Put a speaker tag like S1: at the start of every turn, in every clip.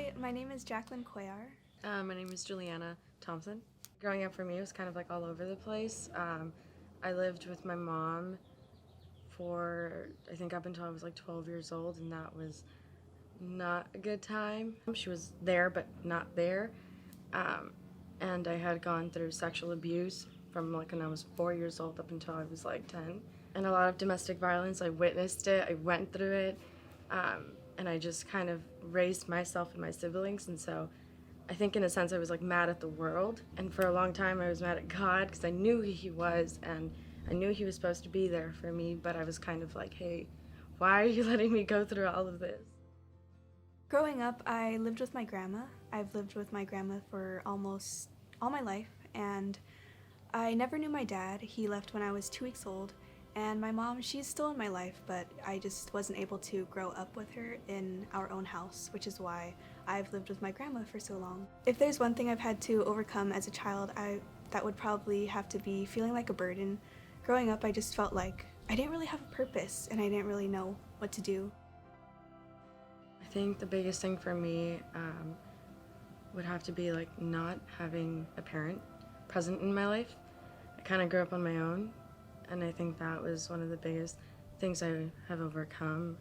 S1: Hi, my name is Jacqueline Cuellar.
S2: My name is Julianna Thompson. Growing up for me was kind of like all over the place. I lived with my mom for I think up until I was like 12 years old, and that was not a good time. She was there but not there. Um, and I had gone through sexual abuse from like when I was 4 years old up until I was like 10. And a lot of domestic violence. I witnessed it, I went through it, and I just kind of raised myself and my siblings. And so I think in a sense I was like mad at the world. And for a long time I was mad at God because I knew who He was and I knew He was supposed to be there for me, but I was kind of like, hey, why are you letting me go through all of this?
S1: Growing up, I lived with my grandma. I've lived with my grandma for almost all my life, and I never knew my dad. He left when I was 2 weeks old, and my mom, she's still in my life, but I just wasn't able to grow up with her in our own house, which is why I've lived with my grandma for so long. If there's one thing I've had to overcome as a child, that would probably have to be feeling like a burden. Growing up, I just felt like I didn't really have a purpose, and I didn't really know what to do.
S2: I think the biggest thing for me would have to be like not having a parent present in my life. I kind of grew up on my own, and I think that was one of the biggest things I have overcome,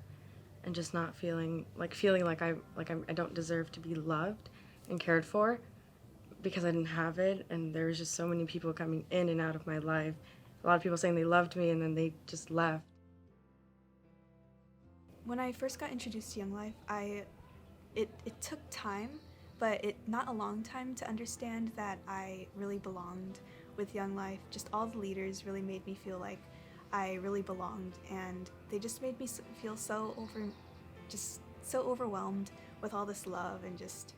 S2: and just not feeling like I don't deserve to be loved and cared for because I didn't have it, and there was just so many people coming in and out of my life. A lot of people saying they loved me and then they just left.
S1: When I first got introduced to Young Life, it took time, but not a long time to understand that I really belonged with Young Life. Just all the leaders really made me feel like I really belonged, and they just made me feel just so overwhelmed with all this love and just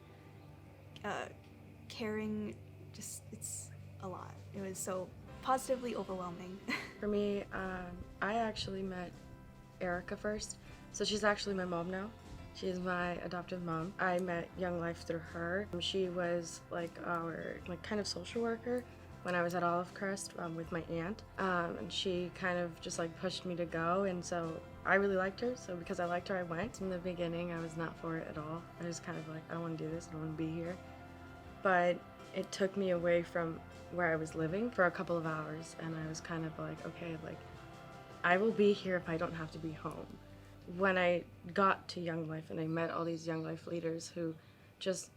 S1: caring. Just it's a lot. It was so positively overwhelming.
S2: For me, I actually met Erica first. So she's actually my mom now. She's my adoptive mom. I met Young Life through her. She was like our kind of social worker when I was at Olive Crest with my aunt. And she kind of just like pushed me to go, and so I really liked her. So because I liked her, I went. In the beginning, I was not for it at all. I was kind of like, I don't want to do this, I don't want to be here. But it took me away from where I was living for a couple of hours, and I was kind of like, okay, like I will be here if I don't have to be home. When I got to Young Life and I met all these Young Life leaders who just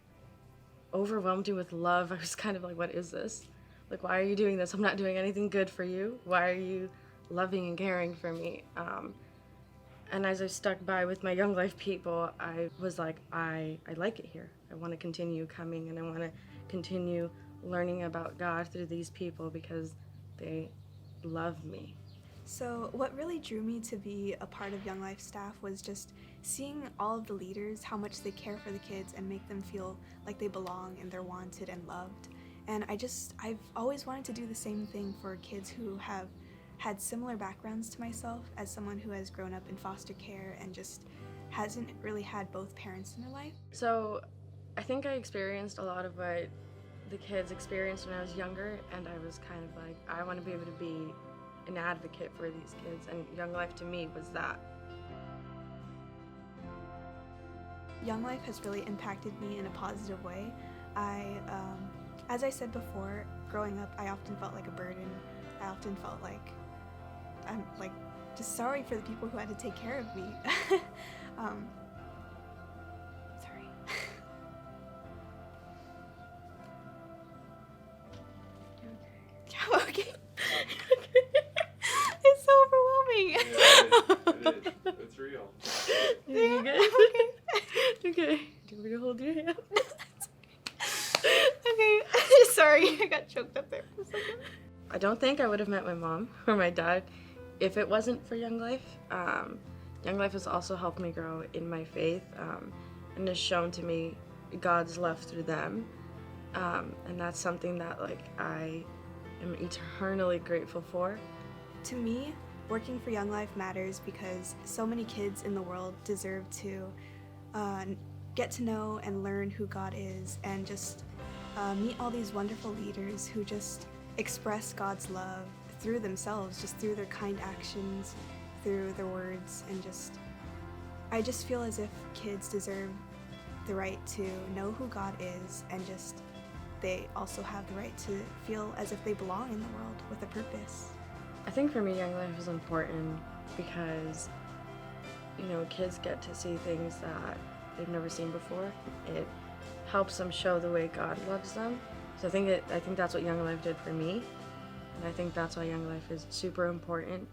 S2: overwhelmed me with love, I was kind of like, what is this? Like, why are you doing this? I'm not doing anything good for you. Why are you loving and caring for me? And as I stuck by with my Young Life people, I was like, I like it here. I want to continue coming, and I want to continue learning about God through these people because they love me.
S1: So, what really drew me to be a part of Young Life staff was just seeing all of the leaders, how much they care for the kids and make them feel like they belong and they're wanted and loved. And I've always wanted to do the same thing for kids who have had similar backgrounds to myself, as someone who has grown up in foster care and just hasn't really had both parents in their life.
S2: So I think I experienced a lot of what the kids experienced when I was younger, and I was kind of like, I want to be able to be an advocate for these kids, and Young Life to me was that.
S1: Young Life has really impacted me in a positive way. As I said before, growing up, I often felt like a burden. I often felt like I'm like just sorry for the people who had to take care of me. Sorry. Yeah, okay. It's so overwhelming.
S3: Yeah, it is. It's real.
S2: Yeah, you good?
S1: Okay.
S2: Okay. Do you want me to hold your hand?
S1: Okay. Sorry, I got choked up there for a second.
S2: I don't think I would have met my mom or my dad if it wasn't for Young Life. Young Life has also helped me grow in my faith, and has shown to me God's love through them. And that's something that like I am eternally grateful for.
S1: To me, working for Young Life matters because so many kids in the world deserve to get to know and learn who God is, and just meet all these wonderful leaders who just express God's love through themselves, just through their kind actions, through their words, and I just feel as if kids deserve the right to know who God is, and just they also have the right to feel as if they belong in the world with a purpose.
S2: I think for me, Young Life is important because, kids get to see things that they've never seen before. It helps them show the way God loves them. So I think that's what Young Life did for me, and I think that's why Young Life is super important